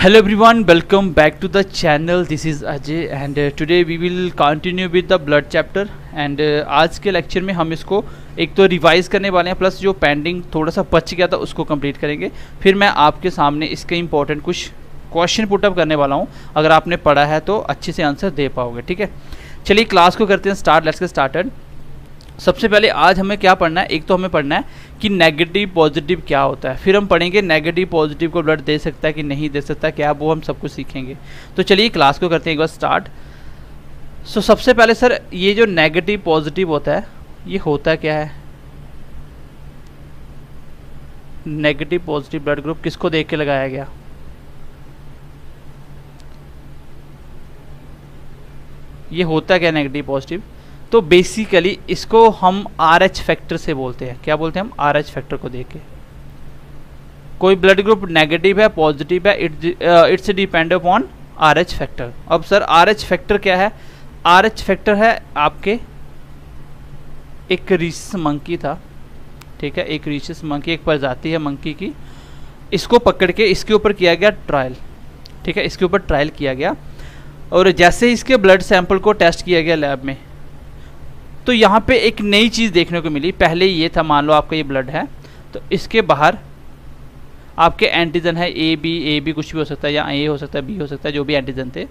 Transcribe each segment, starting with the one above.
Hello everyone, welcome back to the channel. This is Ajay and today we will continue with the blood chapter and आज के lecture में हम इसको एक तो रिवाइज करने वाले हैं प्लस जो पेंडिंग थोड़ा सा बच गया था उसको कंप्लीट करेंगे। फिर मैं आपके सामने इसके इंपॉर्टेंट कुछ क्वेश्चन पुटअप करने वाला हूँ। अगर आपने पढ़ा है तो अच्छे से आंसर दे पाओगे। ठीक है, चलिए क्लास को करते हैं स्टार्ट। Let's get started. सबसे पहले आज हमें क्या पढ़ना है, एक तो हमें पढ़ना है कि नेगेटिव पॉजिटिव क्या होता है। फिर हम पढ़ेंगे नेगेटिव पॉजिटिव को ब्लड दे सकता है कि नहीं दे सकता क्या, वो हम सब कुछ सीखेंगे। तो चलिए क्लास को करते हैं एक बार स्टार्ट। सबसे पहले सर ये जो नेगेटिव पॉजिटिव होता है ये होता क्या है? नेगेटिव पॉजिटिव ब्लड ग्रुप किसको देख के लगाया गया? ये होता क्या नेगेटिव पॉजिटिव? तो बेसिकली इसको हम RH फैक्टर से बोलते हैं। क्या बोलते हैं हम? RH फैक्टर को देख के। कोई ब्लड ग्रुप नेगेटिव है पॉजिटिव है, it's depend upon RH factor. अब सर RH फैक्टर क्या है? RH फैक्टर है आपके एक रीसस मंकी था, ठीक है, एक रीसस मंकी, एक प्रजाति है मंकी की। इसको पकड़ के इसके ऊपर किया गया ट्रायल, ठीक है, इसके ऊपर ट्रायल किया गया और जैसे ही इसके ब्लड सैंपल को टेस्ट किया गया लैब में तो यहाँ पे एक नई चीज़ देखने को मिली। पहले ये था, मान लो आपका ये ब्लड है तो इसके बाहर आपके एंटीजन है ए बी कुछ भी हो सकता है, या ए हो सकता है, बी हो सकता है, जो भी एंटीजन थे।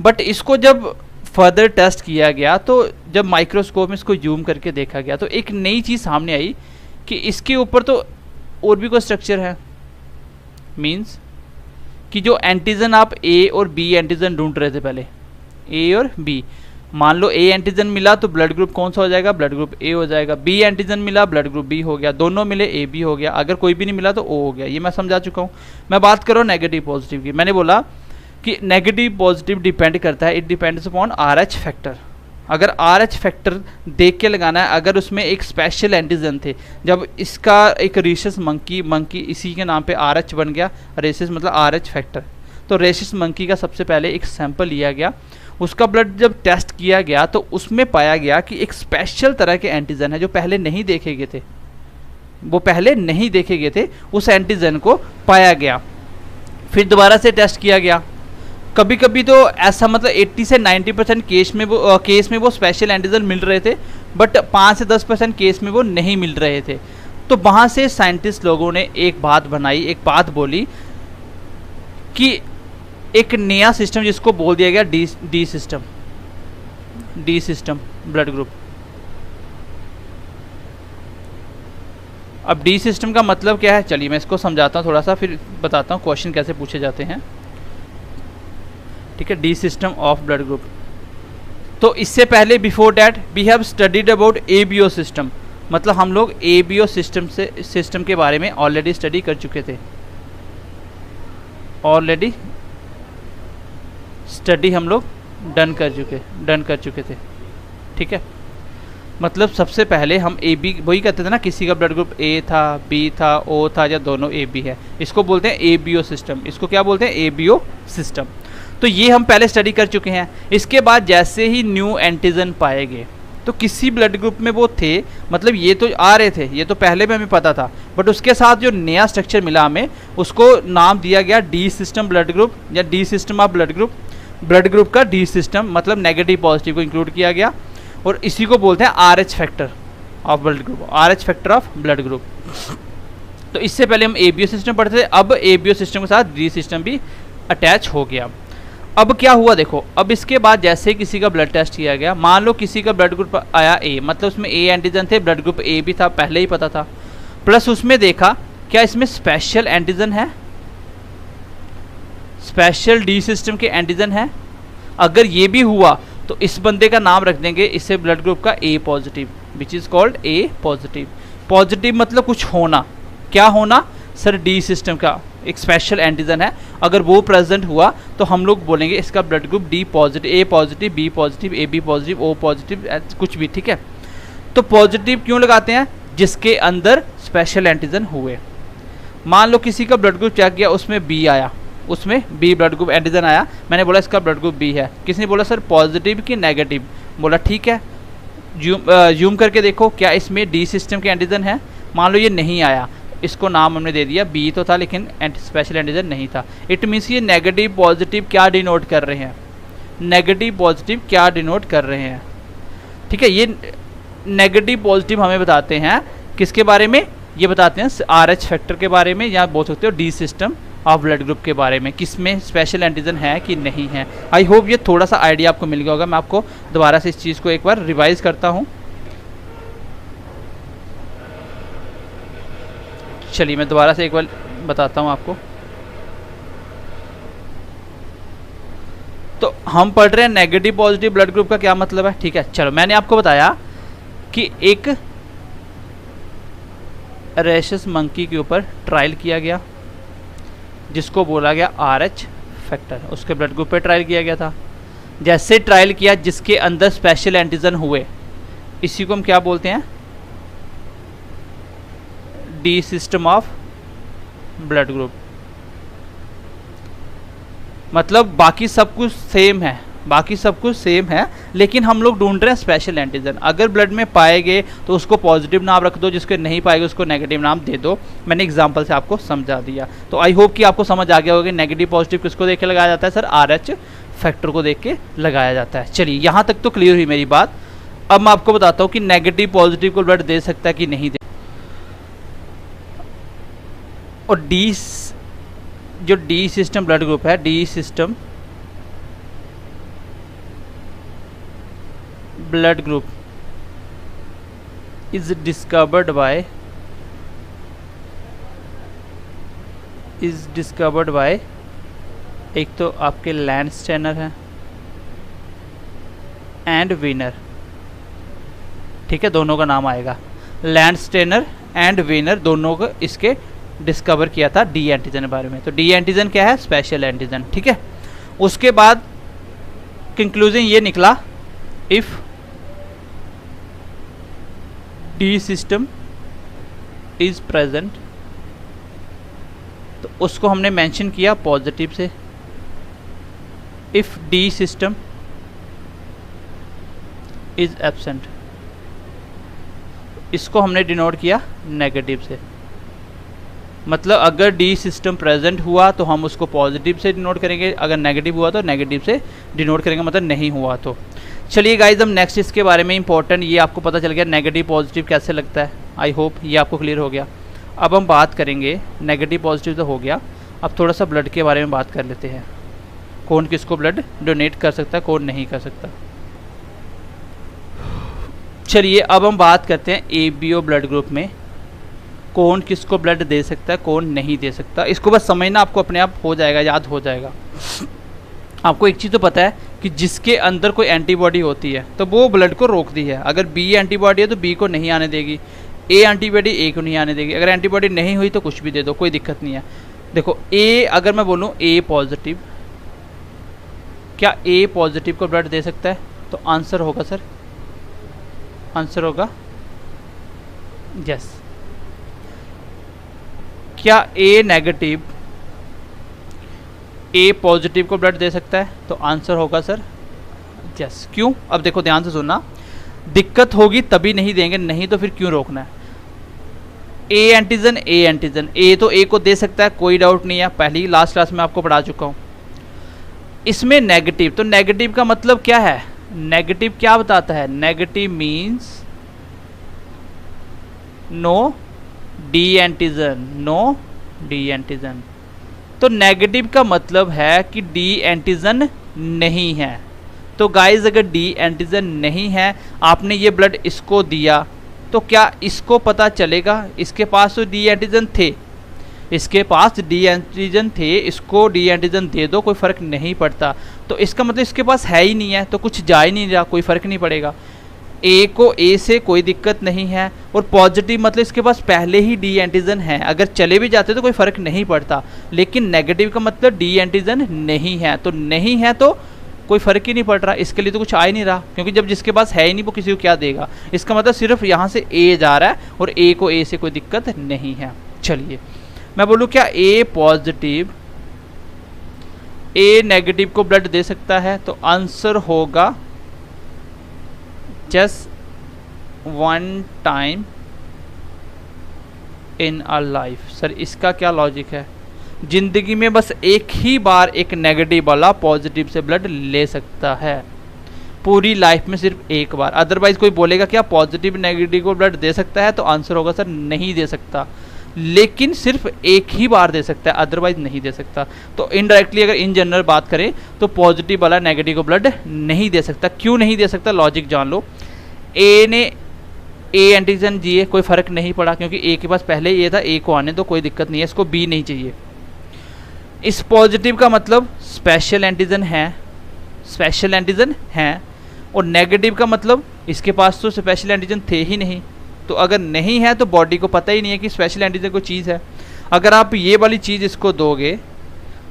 बट इसको जब फर्दर टेस्ट किया गया तो जब माइक्रोस्कोप में इसको जूम करके देखा गया तो एक नई चीज़ सामने आई कि इसके ऊपर तो और भी कोई स्ट्रक्चर है। मीन्स कि जो एंटीजन आप ए और बी एंटीजन ढूंढ रहे थे पहले, ए और बी, मान लो ए एंटीजन मिला तो ब्लड ग्रुप कौन सा हो जाएगा? ब्लड ग्रुप ए हो जाएगा। बी एंटीजन मिला ब्लड ग्रुप बी हो गया। दोनों मिले ए बी हो गया। अगर कोई भी नहीं मिला तो ओ हो गया। ये मैं समझा चुका हूँ। मैं बात करूँ नेगेटिव पॉजिटिव की। मैंने बोला कि नेगेटिव पॉजिटिव डिपेंड करता है, it depends upon RH factor. अगर RH फैक्टर देख के लगाना है, अगर उसमें एक स्पेशल एंटीजन थे, जब इसका एक रीसस मंकी इसी के नाम पे RH बन गया, रेसिस मतलब RH फैक्टर, तो रेसिस मंकी का सबसे पहले एक सैंपल लिया गया, उसका ब्लड जब टेस्ट किया गया तो उसमें पाया गया कि एक स्पेशल तरह के एंटीजन है जो पहले नहीं देखे गए थे, वो पहले नहीं देखे गए थे, उस एंटीजन को पाया गया। फिर दोबारा से टेस्ट किया गया। कभी कभी तो ऐसा मतलब 80 से 90% केस में वो स्पेशल एंटीजन मिल रहे थे, बट 5 से 10% केस में वो नहीं मिल रहे थे। तो वहाँ से साइंटिस्ट लोगों ने एक बात बनाई, एक बात बोली कि एक नया सिस्टम जिसको बोल दिया गया डी सिस्टम ब्लड ग्रुप। अब डी सिस्टम का मतलब क्या है, चलिए मैं इसको समझाता हूँ थोड़ा सा, फिर बताता हूँ क्वेश्चन कैसे पूछे जाते हैं। ठीक है, D system of blood group. तो इससे पहले before that we have studied about ABO system, मतलब हम लोग ABO सिस्टम के बारे में ऑलरेडी स्टडी कर चुके थे। ऑलरेडी स्टडी हम लोग डन कर चुके थे। ठीक है, मतलब सबसे पहले हम AB, वही कहते थे ना, किसी का ब्लड ग्रुप A था, B था, O था, या दोनों AB है, इसको बोलते हैं ABO सिस्टम। इसको क्या बोलते हैं? ABO system. तो ये हम पहले स्टडी कर चुके हैं। इसके बाद जैसे ही न्यू एंटीजन पाए गए तो किसी ब्लड ग्रुप में वो थे, मतलब ये तो आ रहे थे, ये तो पहले में हमें पता था, बट उसके साथ जो नया स्ट्रक्चर मिला हमें उसको नाम दिया गया डी सिस्टम ब्लड ग्रुप, या D system of blood group. Blood group का डी सिस्टम मतलब नेगेटिव पॉजिटिव को इंक्लूड किया गया और इसी को बोलते हैं RH factor of blood group, RH factor of blood group. तो इससे पहले हम ABO सिस्टम पढ़ते थे, अब ABO सिस्टम के साथ डी सिस्टम भी अटैच हो गया। अब क्या हुआ देखो, अब इसके बाद जैसे ही किसी का ब्लड टेस्ट किया गया, मान लो किसी का ब्लड ग्रुप आया A, मतलब उसमें A एंटीजन थे, ब्लड ग्रुप A भी था, पहले ही पता था, प्लस उसमें देखा क्या इसमें स्पेशल एंटीजन है, स्पेशल डी सिस्टम के एंटीजन है। अगर ये भी हुआ तो इस बंदे का नाम रख देंगे इससे ब्लड ग्रुप का A positive, which is called A positive. Positive मतलब कुछ होना, क्या होना सर? डी सिस्टम का एक स्पेशल एंटीजन है, अगर वो प्रेजेंट हुआ तो हम लोग बोलेंगे इसका blood group D positive, A positive, B positive, AB positive, O positive, कुछ भी। ठीक है, तो पॉजिटिव क्यों लगाते हैं? जिसके अंदर स्पेशल एंटीजन हुए। मान लो किसी का ब्लड ग्रुप चेक किया, उसमें B आया, उसमें B ब्लड ग्रुप एंटीजन आया, मैंने बोला इसका ब्लड ग्रुप B है। किसने बोला सर पॉजिटिव कि नेगेटिव? बोला ठीक है, जूम करके देखो क्या इसमें डी सिस्टम के एंटीजन है। मान लो ये नहीं आया, इसको नाम हमने दे दिया, बी तो था लेकिन स्पेशल एंटीजन नहीं था। इट मीन्स ये नेगेटिव पॉजिटिव क्या डिनोट कर रहे हैं, नेगेटिव पॉजिटिव क्या डिनोट कर रहे हैं, ठीक है। ये नेगेटिव पॉजिटिव हमें बताते हैं किसके बारे में, ये बताते हैं RH फैक्टर के बारे में, या बोल सकते हो D system of blood group के बारे में, किसमें स्पेशल एंटीजन है कि नहीं है। आई होप ये थोड़ा सा आइडिया आपको मिल गया होगा। मैं आपको दोबारा से इस चीज़ को एक बार रिवाइज करता हूँ। चलिए मैं दोबारा से एक बार बताता हूँ आपको। तो हम पढ़ रहे हैं नेगेटिव पॉजिटिव ब्लड ग्रुप का क्या मतलब है, ठीक है। चलो मैंने आपको बताया कि एक रेशस मंकी के ऊपर ट्रायल किया गया जिसको बोला गया RH फैक्टर, उसके ब्लड ग्रुप पे ट्रायल किया गया था। जैसे ट्रायल किया जिसके अंदर स्पेशल एंटीजन हुए, इसी को हम क्या बोलते हैं, D system of blood group. मतलब बाकी सब कुछ सेम है, बाकी सब कुछ सेम है, लेकिन हम लोग ढूंढ रहे हैं स्पेशल एंटीजन। अगर ब्लड में पाए गए तो उसको पॉजिटिव नाम रख दो, जिसके नहीं पाएगा उसको नेगेटिव नाम दे दो। मैंने एग्जांपल से आपको समझा दिया। तो आई होप कि आपको समझ आ गया होगा कि नेगेटिव पॉजिटिव किसको देख के लगाया जाता है सर, RH फैक्टर को देख के लगाया जाता है। चलिए यहाँ तक तो क्लियर हुई मेरी बात। अब मैं आपको बताता हूँ कि नेगेटिव पॉजिटिव को ब्लड दे सकता है कि नहीं दे। और जो डी सिस्टम ब्लड ग्रुप है, D system blood group is discovered by एक तो आपके लैंडस्टेनर है एंड वीनर, ठीक है, दोनों का नाम आएगा। लैंडस्टेनर एंड वीनर दोनों को इसके डिस्कवर किया था डी एंटीजन के बारे में। तो डी एंटीजन क्या है, स्पेशल एंटीजन, ठीक है। उसके बाद कंक्लूजन ये निकला, if D system is present, तो उसको हमने मेंशन किया पॉजिटिव से। If D system is absent, इसको हमने डिनोट किया नेगेटिव से। मतलब अगर डी सिस्टम प्रेजेंट हुआ तो हम उसको पॉजिटिव से डिनोट करेंगे, अगर नेगेटिव हुआ तो नेगेटिव से डिनोट करेंगे, मतलब नहीं हुआ तो। चलिए गाइज हम नेक्स्ट इसके बारे में इंपॉर्टेंट, ये आपको पता चल गया नेगेटिव पॉजिटिव कैसे लगता है। आई होप ये आपको क्लियर हो गया। अब हम बात करेंगे, नेगेटिव पॉजिटिव तो हो गया, अब थोड़ा सा ब्लड के बारे में बात कर लेते हैं। कौन किसको ब्लड डोनेट कर सकता है, कौन नहीं कर सकता। चलिए अब हम बात करते हैं ABO ब्लड ग्रुप में कौन किसको ब्लड दे सकता है, कौन नहीं दे सकता। इसको बस समझना, आपको अपने आप हो जाएगा, याद हो जाएगा। आपको एक चीज़ तो पता है कि जिसके अंदर कोई एंटीबॉडी होती है तो वो ब्लड को रोकती है। अगर B एंटीबॉडी है तो B को नहीं आने देगी, A एंटीबॉडी A को नहीं आने देगी। अगर एंटीबॉडी नहीं हुई तो कुछ भी दे दो, कोई दिक्कत नहीं है। देखो A, अगर मैं बोलूँ A पॉजिटिव, क्या A पॉजिटिव को ब्लड दे सकता है, तो आंसर होगा सर, आंसर होगा यस। क्या A नेगेटिव A पॉजिटिव को ब्लड दे सकता है, तो आंसर होगा सर यस। क्यों, अब देखो ध्यान से सुनना, दिक्कत होगी तभी नहीं देंगे, नहीं तो फिर क्यों रोकना है। A antigen A antigen, A तो A को दे सकता है, कोई डाउट नहीं है, पहली लास्ट क्लास में आपको पढ़ा चुका हूँ। इसमें नेगेटिव, तो नेगेटिव का मतलब क्या है, नेगेटिव क्या बताता है, negative means no D antigen, no D antigen. तो नेगेटिव का मतलब है कि डी एंटीजन नहीं है। तो गाइज अगर डी एंटीजन नहीं है, आपने ये ब्लड इसको दिया, तो क्या इसको पता चलेगा, इसके पास तो डी एंटीजन थे, इसके पास डी एंटीजन थे, इसको डी एंटीजन दे दो, कोई फ़र्क नहीं पड़ता। तो इसका मतलब इसके पास है ही नहीं है, तो कुछ जा ही नहीं रहा, कोई फ़र्क नहीं पड़ेगा। A को A से कोई दिक्कत नहीं है, और पॉजिटिव मतलब इसके पास पहले ही डी एंटीजन है, अगर चले भी जाते तो कोई फ़र्क नहीं पड़ता। लेकिन नेगेटिव का मतलब डी एंटीजन नहीं है, तो नहीं है तो कोई फ़र्क ही नहीं पड़ रहा, इसके लिए तो कुछ आ ही नहीं रहा, क्योंकि जब जिसके पास है ही नहीं वो किसी को क्या देगा। इसका मतलब सिर्फ यहाँ से A जा रहा है, और A को A से कोई दिक्कत नहीं है। चलिए मैं बोलूँ क्या A पॉजिटिव A नेगेटिव को ब्लड दे सकता है, तो आंसर होगा just one time in a life. Sir इसका क्या लॉजिक है? जिंदगी में बस एक ही बार एक नेगेटिव वाला पॉजिटिव से ब्लड ले सकता है, पूरी लाइफ में सिर्फ एक बार। अदरवाइज कोई बोलेगा क्या पॉजिटिव नेगेटिव को ब्लड दे सकता है, तो आंसर होगा सर नहीं दे सकता, लेकिन सिर्फ एक ही बार दे सकता है, अदरवाइज नहीं दे सकता। तो इनडायरेक्टली अगर इन जनरल बात करें तो पॉजिटिव वाला नेगेटिव को ब्लड नहीं दे सकता। क्यों नहीं दे सकता? लॉजिक जान लो। ए ने ए एंटीजन दिए, कोई फर्क नहीं पड़ा क्योंकि ए के पास पहले ए था, ए को आने तो कोई दिक्कत नहीं है, इसको बी नहीं चाहिए। इस पॉजिटिव का मतलब स्पेशल एंटीजन है, स्पेशल एंटीजन है, और नेगेटिव का मतलब इसके पास तो स्पेशल एंटीजन थे ही नहीं। तो अगर नहीं है तो बॉडी को पता ही नहीं है कि स्पेशल एंटीजन कोई चीज़ है। अगर आप ये वाली चीज़ इसको दोगे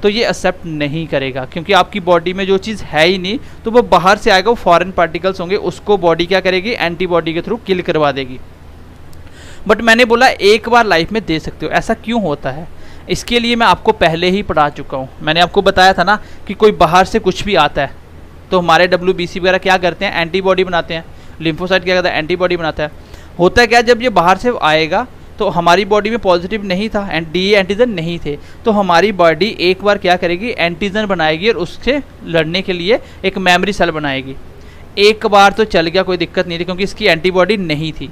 तो ये एक्सेप्ट नहीं करेगा, क्योंकि आपकी बॉडी में जो चीज़ है ही नहीं, तो वो बाहर से आएगा, वो फॉरेन पार्टिकल्स होंगे, उसको बॉडी क्या करेगी? एंटीबॉडी के थ्रू किल करवा देगी। बट मैंने बोला एक बार लाइफ में दे सकते हो, ऐसा क्यों होता है? इसके लिए मैं आपको पहले ही पढ़ा चुका हूँ। मैंने आपको बताया था ना कि कोई बाहर से कुछ भी आता है तो हमारे WBC वगैरह क्या करते हैं? एंटीबॉडी बनाते हैं। लिम्फोसाइट क्या करता है? एंटीबॉडी बनाता है। होता है क्या, जब ये बाहर से आएगा तो हमारी बॉडी में पॉजिटिव नहीं था, डी एंटीजन नहीं थे, तो हमारी बॉडी एक बार क्या करेगी? एंटीजन बनाएगी और उससे लड़ने के लिए एक मेमोरी सेल बनाएगी। एक बार तो चल गया, कोई दिक्कत नहीं थी क्योंकि इसकी एंटीबॉडी नहीं थी।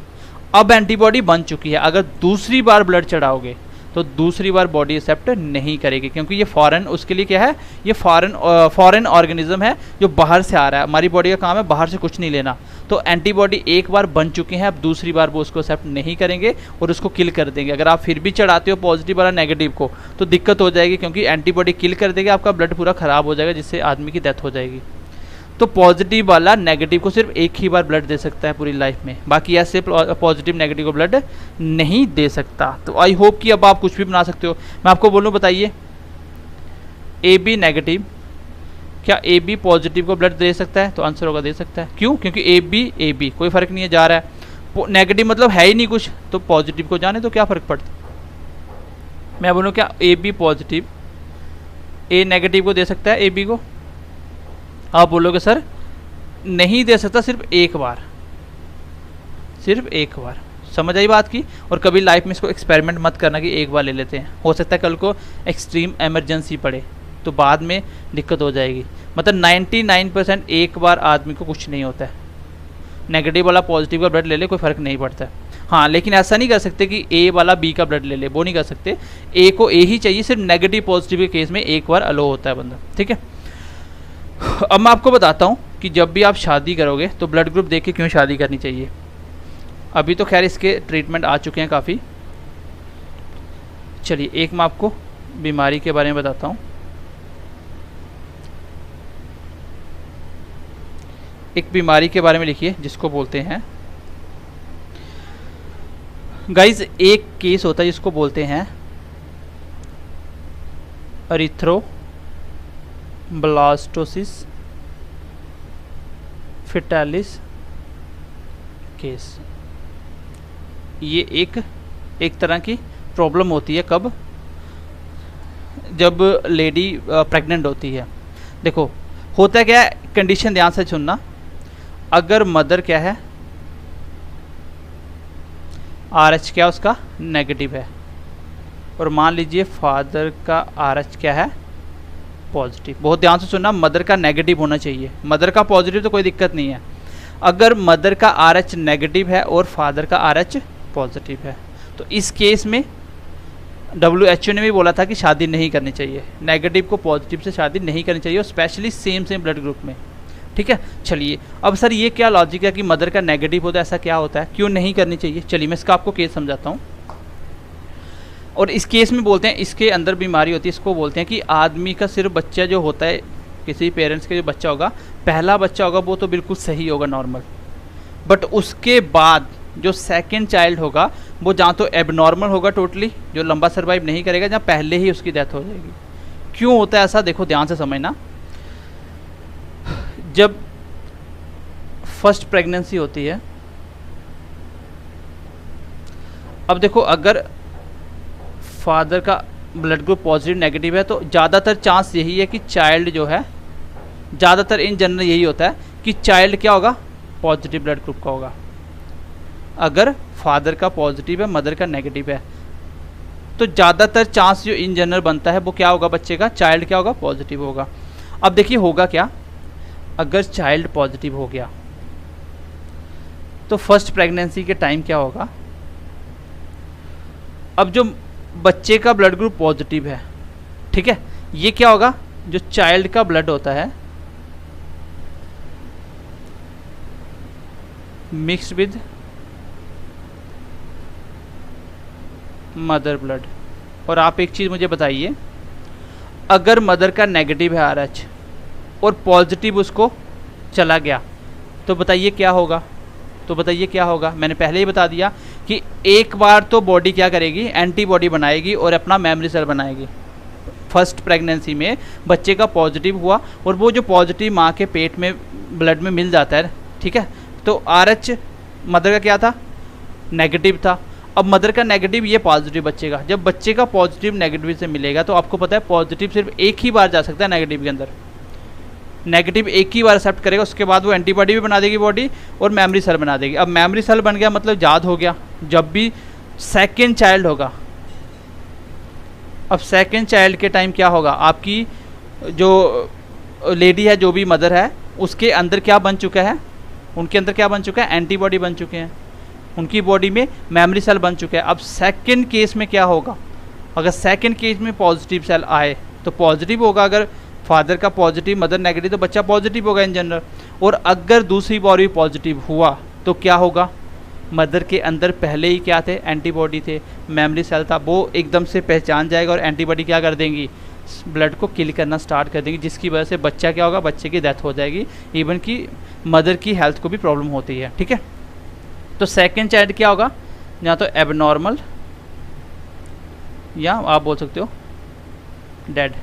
अब एंटीबॉडी बन चुकी है, अगर दूसरी बार ब्लड चढ़ाओगे तो दूसरी बार बॉडी एक्सेप्ट नहीं करेगी, क्योंकि ये फॉरेन, उसके लिए क्या है? ये फॉरेन ऑर्गेनिज्म है जो बाहर से आ रहा है। हमारी बॉडी का काम है बाहर से कुछ नहीं लेना। तो एंटीबॉडी एक बार बन चुके हैं, अब दूसरी बार वो उसको एक्सेप्ट नहीं करेंगे और उसको किल कर देंगे। अगर आप फिर भी चढ़ाते हो पॉजिटिव वाला नेगेटिव को तो दिक्कत हो जाएगी, क्योंकि एंटीबॉडी किल कर देगी, आपका ब्लड पूरा ख़राब हो जाएगा, जिससे आदमी की डेथ हो जाएगी। तो पॉजिटिव वाला नेगेटिव को सिर्फ एक ही बार ब्लड दे सकता है पूरी लाइफ में, बाकी ऐसे पॉजिटिव नेगेटिव को ब्लड नहीं दे सकता। तो आई होप कि अब आप कुछ भी बना सकते हो। मैं आपको बोलूँ, बताइए AB नेगेटिव, क्या AB पॉजिटिव को ब्लड दे सकता है? तो आंसर होगा दे सकता है। क्यों? क्योंकि AB कोई फर्क नहीं है, जा रहा है। नेगेटिव मतलब है ही नहीं कुछ, तो पॉजिटिव को जाने तो क्या फ़र्क पड़ता? मैं बोलूँ क्या AB पॉजिटिव A नेगेटिव को दे सकता है AB को? आप बोलोगे सर नहीं दे सकता, सिर्फ एक बार, सिर्फ एक बार। समझ आई बात की? और कभी लाइफ में इसको एक्सपेरिमेंट मत करना कि एक बार ले लेते हैं, हो सकता है कल को एक्सट्रीम इमरजेंसी पड़े तो बाद में दिक्कत हो जाएगी। मतलब 99% एक बार आदमी को कुछ नहीं होता है। नेगेटिव वाला पॉजिटिव का ब्लड ले ले, कोई फ़र्क नहीं पड़ता है। हाँ, लेकिन ऐसा नहीं कर सकते कि A वाला B का ब्लड ले ले, वो नहीं कर सकते। A को A ही चाहिए, सिर्फ नेगेटिव पॉजिटिव के केस में एक बार अलो होता है बंदा। ठीक है, अब मैं आपको बताता हूँ कि जब भी आप शादी करोगे तो ब्लड ग्रुप देख के क्यों शादी करनी चाहिए। अभी तो खैर इसके ट्रीटमेंट आ चुके हैं काफ़ी। चलिए एक मैं आपको बीमारी के बारे में बताता हूँ। एक बीमारी के बारे में लिखिए जिसको बोलते हैं गाइज, एक केस होता है जिसको बोलते हैं एरिथ्रोब्लास्टोसिस फेटालिस केस। ये एक तरह की प्रॉब्लम होती है कब? जब लेडी प्रेग्नेंट होती है। देखो होता क्या है, कंडीशन ध्यान से सुनना। अगर मदर क्या है, RH क्या उसका नेगेटिव है, और मान लीजिए फादर का RH क्या है पॉजिटिव। बहुत ध्यान से सुनना, मदर का नेगेटिव होना चाहिए, मदर का पॉजिटिव तो कोई दिक्कत नहीं है। अगर मदर का RH नेगेटिव है और फादर का RH पॉजिटिव है तो इस केस में WHO ने भी बोला था कि शादी नहीं करनी चाहिए, नेगेटिव को पॉजिटिव से शादी नहीं करनी चाहिए, और स्पेशली सेम ब्लड ग्रुप में। ठीक है, चलिए अब सर ये क्या लॉजिक है कि मदर का नेगेटिव होता है, ऐसा क्या होता है, क्यों नहीं करनी चाहिए? चलिए मैं इसका आपको केस समझाता हूँ। और इस केस में बोलते हैं, इसके अंदर बीमारी होती है, इसको बोलते हैं कि आदमी का सिर्फ बच्चा जो होता है, किसी पेरेंट्स के जो बच्चा होगा, पहला बच्चा होगा वो तो बिल्कुल सही होगा नॉर्मल, बट उसके बाद जो सेकंड चाइल्ड होगा वो जहाँ तो एबनॉर्मल होगा टोटली, जो लंबा सर्वाइव नहीं करेगा, जहाँ पहले ही उसकी डेथ हो जाएगी। क्यों होता है ऐसा? देखो ध्यान से समझना। जब फर्स्ट प्रेगनेंसी होती है, अब देखो अगर फादर का ब्लड ग्रुप पॉजिटिव नेगेटिव है तो ज़्यादातर चांस यही है कि चाइल्ड जो है, ज़्यादातर इन जनरल यही होता है कि चाइल्ड क्या होगा, पॉजिटिव ब्लड ग्रुप का होगा। अगर फादर का पॉजिटिव है, मदर का नेगेटिव है, तो ज़्यादातर चांस जो इन जनरल बनता है वो क्या होगा, बच्चे का चाइल्ड क्या होगा, पॉजिटिव होगा। अब देखिए होगा क्या, अगर चाइल्ड पॉजिटिव हो गया तो फर्स्ट प्रेगनेंसी के टाइम क्या होगा, अब जो बच्चे का ब्लड ग्रुप पॉजिटिव है, ठीक है, ये क्या होगा, जो चाइल्ड का ब्लड होता है मिक्स्ड विद मदर ब्लड। और आप एक चीज़ मुझे बताइए, अगर मदर का नेगेटिव है RH और पॉजिटिव उसको चला गया तो बताइए क्या होगा, तो बताइए क्या होगा। मैंने पहले ही बता दिया कि एक बार तो बॉडी क्या करेगी, एंटीबॉडी बनाएगी और अपना मेमोरी सेल बनाएगी। फर्स्ट प्रेगनेंसी में बच्चे का पॉजिटिव हुआ और वो जो पॉजिटिव माँ के पेट में ब्लड में मिल जाता है, ठीक है, तो RH मदर का क्या था, नेगेटिव था। अब मदर का नेगेटिव, ये पॉजिटिव बच्चे का, जब बच्चे का पॉजिटिव नेगेटिव से मिलेगा तो आपको पता है पॉजिटिव सिर्फ एक ही बार जा सकता है नेगेटिव के अंदर, नेगेटिव एक ही बार एक्सेप्ट करेगा, उसके बाद वो एंटीबॉडी भी बना देगी बॉडी और मेमोरी सेल बना देगी। अब मेमोरी सेल बन गया मतलब याद हो गया, जब भी सेकेंड चाइल्ड होगा, अब सेकेंड चाइल्ड के टाइम क्या होगा, आपकी जो लेडी है, जो भी मदर है, उसके अंदर क्या बन चुका है, उनके अंदर क्या बन चुका है, एंटीबॉडी बन चुके हैं, उनकी बॉडी में मेमोरी सेल बन चुके हैं। अब सेकेंड केस में क्या होगा, अगर सेकेंड केस में पॉजिटिव सेल आए तो पॉजिटिव होगा, अगर फादर का पॉजिटिव मदर नेगेटिव तो बच्चा पॉजिटिव होगा इन जनरल। और अगर दूसरी बार भी पॉजिटिव हुआ तो क्या होगा, मदर के अंदर पहले ही क्या थे, एंटीबॉडी थे, मेमोरी सेल था, वो एकदम से पहचान जाएगा और एंटीबॉडी क्या कर देंगी, ब्लड को किल करना स्टार्ट कर देंगी, जिसकी वजह से बच्चा क्या होगा, बच्चे की डेथ हो जाएगी, इवन कि मदर की हेल्थ को भी प्रॉब्लम होती है, ठीक है। तो सेकेंड चाइल्ड क्या होगा, या तो एबनॉर्मल या आप बोल सकते हो डेड,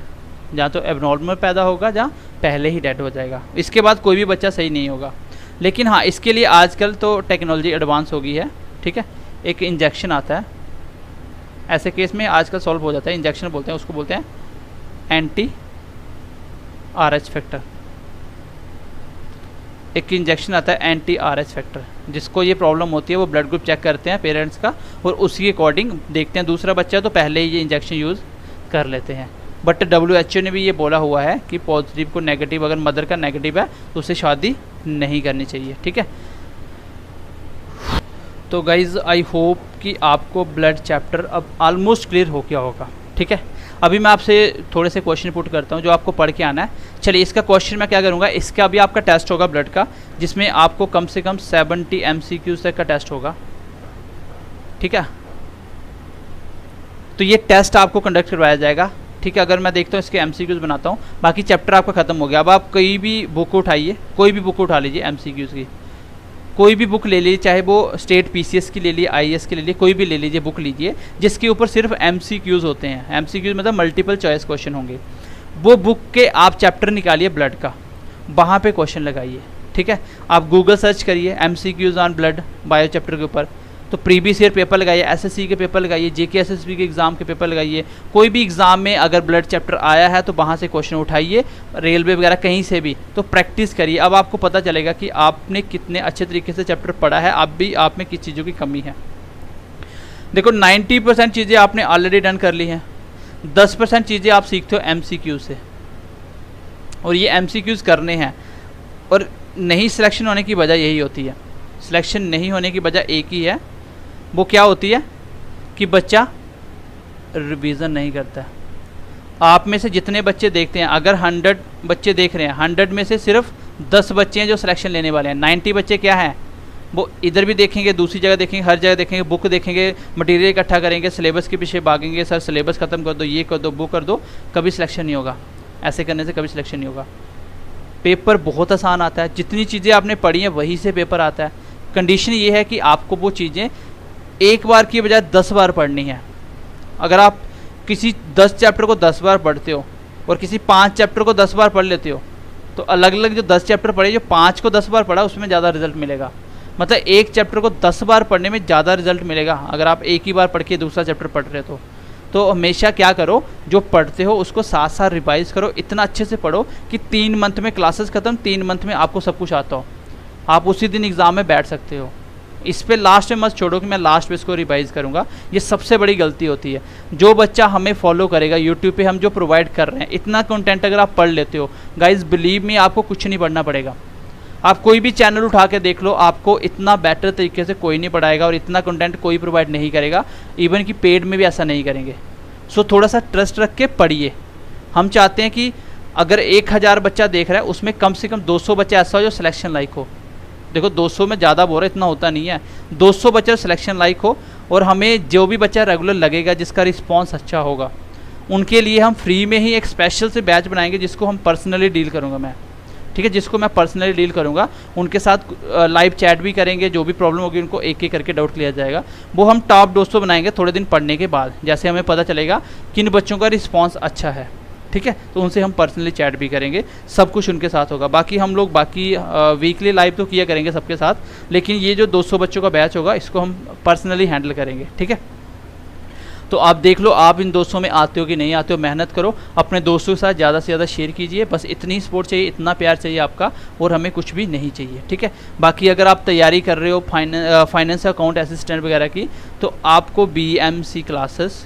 जहाँ तो एबनॉर्मल पैदा होगा, जहाँ पहले ही डेड हो जाएगा, इसके बाद कोई भी बच्चा सही नहीं होगा। लेकिन हाँ, इसके लिए आजकल तो टेक्नोलॉजी एडवांस हो गई है, ठीक है, एक इंजेक्शन आता है, ऐसे केस में आजकल सॉल्व हो जाता है, इंजेक्शन बोलते हैं उसको, बोलते हैं एंटी RH फैक्टर। एक इंजेक्शन आता है एंटी RH फैक्टर, जिसको ये प्रॉब्लम होती है वो ब्लड ग्रुप चेक करते हैं पेरेंट्स का और उसी के अकॉर्डिंग देखते हैं, दूसरा बच्चा तो पहले ही ये इंजेक्शन यूज़ कर लेते हैं। बट WHO ने भी ये बोला हुआ है कि पॉजिटिव को नेगेटिव, अगर मदर का नेगेटिव है तो उससे शादी नहीं करनी चाहिए, ठीक है। तो गाइज़ आई होप कि आपको ब्लड चैप्टर अब ऑलमोस्ट क्लियर हो गया होगा, ठीक है। अभी मैं आपसे थोड़े से क्वेश्चन पुट करता हूँ जो आपको पढ़ के आना है। चलिए, इसका क्वेश्चन मैं क्या करूँगा, इसका अभी आपका टेस्ट होगा ब्लड का, जिसमें आपको कम से कम 70 MCQ तक का टेस्ट होगा, ठीक है। तो ये टेस्ट आपको कंडक्ट करवाया जाएगा, ठीक है। अगर मैं देखता हूँ इसके MCQs बनाता हूँ, बाकी चैप्टर आपका खत्म हो गया। अब आप कोई भी बुक उठाइए, कोई भी बुक उठा लीजिए MCQs की, कोई भी बुक ले लीजिए, चाहे वो स्टेट PCS की ले लीजिए, IAS की ले लीजिए, कोई भी ले लीजिए, बुक लीजिए जिसके ऊपर सिर्फ MCQs होते हैं। MCQs मतलब मल्टीपल चॉइस क्वेश्चन होंगे। वो बुक के आप चैप्टर निकालिए ब्लड का, वहाँ पे क्वेश्चन लगाइए, ठीक है। आप गूगल सर्च करिए MCQs on blood bio chapter के ऊपर, तो प्रीवियस ईयर पेपर लगाइए, SSC के पेपर लगाइए, JK SSB के एग्ज़ाम के पेपर लगाइए। कोई भी एग्ज़ाम में अगर ब्लड चैप्टर आया है तो वहाँ से क्वेश्चन उठाइए, रेलवे वगैरह कहीं से भी, तो प्रैक्टिस करिए। अब आपको पता चलेगा कि आपने कितने अच्छे तरीके से चैप्टर पढ़ा है, अब भी आप में किस चीज़ों की कमी है। देखो 90% चीज़ें आपने ऑलरेडी डन कर ली हैं, 10% चीज़ें आप सीखते हो MCQ से, और ये MCQs करने हैं। और नहीं सिलेक्शन होने की वजह यही होती है, सिलेक्शन नहीं होने की वजह एक ही है, वो क्या होती है कि बच्चा रिवीजन नहीं करता है। आप में से जितने बच्चे देखते हैं, अगर 100 बच्चे देख रहे हैं, 100 में से सिर्फ 10 बच्चे हैं जो सिलेक्शन लेने वाले हैं। 90 बच्चे क्या हैं, वो इधर भी देखेंगे, दूसरी जगह देखेंगे, हर जगह देखेंगे, बुक देखेंगे, मटेरियल इकट्ठा करेंगे, सिलेबस के पीछे भागेंगे, सर सिलेबस ख़त्म कर दो, ये कर दो, वो कर दो, कभी सिलेक्शन नहीं होगा। ऐसे करने से कभी सिलेक्शन नहीं होगा। पेपर बहुत आसान आता है, जितनी चीज़ें आपने पढ़ी हैं वहीं से पेपर आता है। कंडीशन ये है कि आपको वो चीज़ें एक बार की बजाय 10 बार पढ़नी है। अगर आप किसी 10 चैप्टर को 10 बार पढ़ते हो और किसी 5 चैप्टर को 10 बार पढ़ लेते हो, तो अलग अलग जो 10 चैप्टर पढ़े, जो 5 को 10 बार पढ़ा उसमें ज़्यादा रिजल्ट मिलेगा। मतलब एक चैप्टर को 10 बार पढ़ने में ज़्यादा रिजल्ट मिलेगा अगर आप एक ही बार पढ़ के दूसरा चैप्टर पढ़ रहे तो हमेशा क्या करो, जो पढ़ते हो उसको साथ साथ रिवाइज़ करो, इतना अच्छे से पढ़ो कि 3 मंथ में क्लासेस ख़त्म, 3 मंथ में आपको सब कुछ आता हो, आप उसी दिन एग्ज़ाम में बैठ सकते हो। इस पे लास्ट में मत छोड़ो कि मैं लास्ट में इसको रिवाइज करूंगा, ये सबसे बड़ी गलती होती है। जो बच्चा हमें फॉलो करेगा यूट्यूब पे हम जो प्रोवाइड कर रहे हैं, इतना कंटेंट अगर आप पढ़ लेते हो गाइज, बिलीव मी आपको कुछ नहीं पढ़ना पड़ेगा। आप कोई भी चैनल उठा के देख लो, आपको इतना बेटर तरीके से कोई नहीं पढ़ाएगा और इतना कंटेंट कोई प्रोवाइड नहीं करेगा, इवन कि पेड में भी ऐसा नहीं करेंगे। सो थोड़ा सा ट्रस्ट रख के पढ़िए। हम चाहते हैं कि अगर 1000 बच्चा देख रहा है उसमें कम से कम 200 बच्चा ऐसा हो जो सिलेक्शन लाइक हो। देखो 200 में ज़्यादा बोल रहा, इतना होता नहीं है, 200 बच्चा सिलेक्शन लाइक हो। और हमें जो भी बच्चा रेगुलर लगेगा, जिसका रिस्पॉन्स अच्छा होगा, उनके लिए हम फ्री में ही एक स्पेशल से बैच बनाएंगे जिसको हम पर्सनली डील करूँगा मैं, ठीक है, जिसको मैं पर्सनली डील करूँगा। उनके साथ लाइव चैट भी करेंगे, जो भी प्रॉब्लम होगी उनको एक एक करके डाउट क्लियर जाएगा। वो हम टॉप 200 बनाएंगे थोड़े दिन पढ़ने के बाद, जैसे हमें पता चलेगा किन बच्चों का रिस्पॉन्स अच्छा है, ठीक है, तो उनसे हम पर्सनली चैट भी करेंगे, सब कुछ उनके साथ होगा। बाकी हम लोग बाकी वीकली लाइव तो किया करेंगे सबके साथ, लेकिन ये जो 200 बच्चों का बैच होगा इसको हम पर्सनली हैंडल करेंगे, ठीक है। तो आप देख लो आप इन 200 में आते हो कि नहीं आते हो, मेहनत करो, अपने दोस्तों के साथ ज़्यादा से ज़्यादा शेयर कीजिए। बस इतनी सपोर्ट चाहिए, इतना प्यार चाहिए आपका, और हमें कुछ भी नहीं चाहिए, ठीक है। बाकी अगर आप तैयारी कर रहे हो फाइनेंस अकाउंट असिस्टेंट वगैरह की, तो आपको BMC classes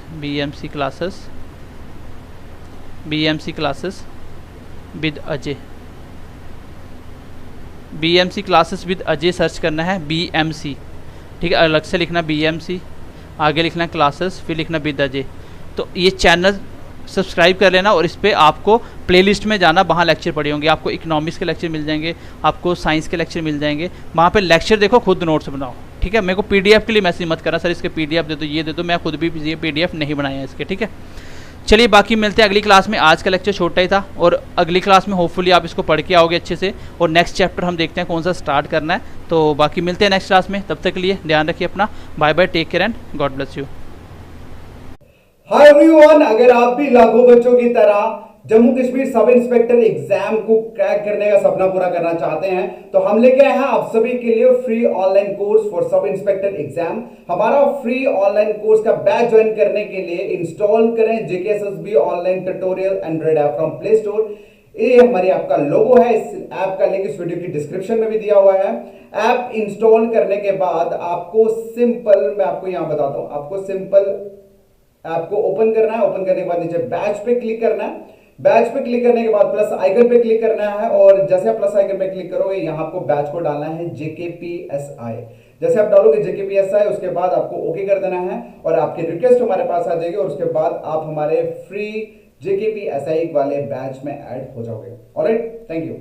with Ajay, BMC classes with Ajay search करना है, बीएमसी, ठीक है, अलग से लिखना बीएमसी, आगे लिखना क्लासेस, फिर लिखना विद अजय। तो ये चैनल सब्सक्राइब कर लेना, और इस पर आपको प्लेलिस्ट में जाना, वहाँ लेक्चर पड़े होंगे, आपको इकोनॉमिक्स के लेक्चर मिल जाएंगे, आपको साइंस के लेक्चर मिल जाएंगे, वहाँ पे लेक्चर देखो, खुद नोट्स बनाओ, ठीक है। मेरे को पीडीएफ के लिए मैसेज मत करना सर इसके पीडीएफ दे दो, ये दे दो, मैं खुद भी ये पीडीएफ नहीं बनाए हैं इसके, ठीक है। चलिए बाकी मिलते हैं अगली क्लास में। आज का लेक्चर छोटा ही था, और अगली क्लास में होपफुली आप इसको पढ़ के आओगे अच्छे से, और नेक्स्ट चैप्टर हम देखते हैं कौन सा स्टार्ट करना है। तो बाकी मिलते हैं नेक्स्ट क्लास में, तब तक के लिए ध्यान रखिए अपना, bye bye, take care and God bless you. Hi everyone, अगर आप भी लाखों बच्चों की तरह Jammu Kashmir sub inspector exam को क्रैक करने का सपना पूरा करना चाहते हैं, तो हम लेके आए हैं आप सभी के लिए free online course for sub inspector exam. हमारा फ्री ऑनलाइन कोर्स का बैच ज्वाइन करने के लिए इंस्टॉल करें JKSSB online tutorial Android app from play store. ये हमारी ऐप का लोगो है, इस ऐप का लिंक इस वीडियो की डिस्क्रिप्शन में भी दिया हुआ है। ऐप इंस्टॉल करने के बाद आपको सिंपल, मैं आपको यहां बताता हूं, आपको सिंपल ऐप को ओपन करना है। ओपन करने के बाद नीचे बैच पे क्लिक करना है। बैच पे क्लिक करने के बाद प्लस आइकन पे क्लिक करना है, और जैसे आप प्लस आइकन पे क्लिक करोगे यहां आपको बैच को डालना है जेकेपीएसआई। जैसे आप डालोगे जेकेपीएसआई, उसके बाद आपको ओके कर देना है, और आपकी रिक्वेस्ट हमारे पास आ जाएगी, और उसके बाद आप हमारे फ्री जेकेपीएसआई वाले बैच में ऐड हो जाओगे। Alright, thank you.